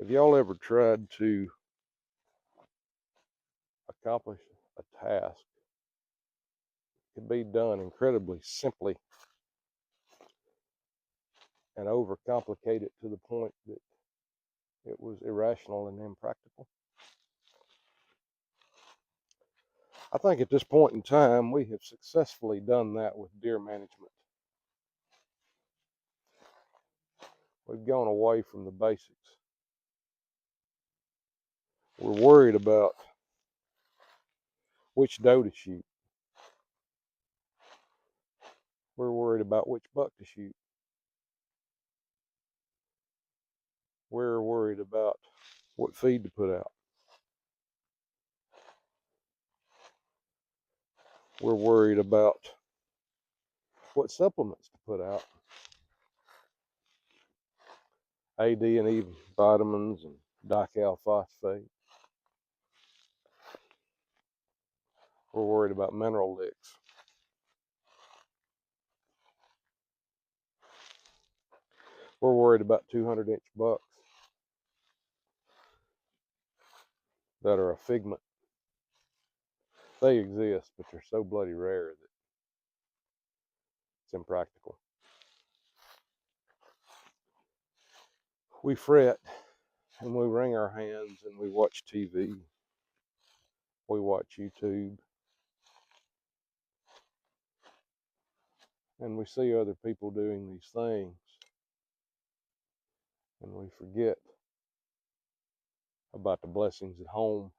Have y'all ever tried to accomplish a task? It can be done incredibly simply and overcomplicate it to the point that it was irrational and impractical. I think at this point in time, we have successfully done that with deer management. We've gone away from the basics. We're worried about which doe to shoot. We're worried about which buck to shoot. We're worried about what feed to put out. We're worried about what supplements to put out. AD&E vitamins and dical phosphate. We're worried about mineral licks. We're worried about 200-inch bucks that are a figment. They exist, but they're so bloody rare that it's impractical. We fret and we wring our hands and we watch TV. We watch YouTube. And we see other people doing these things. And we forget about the blessings at home.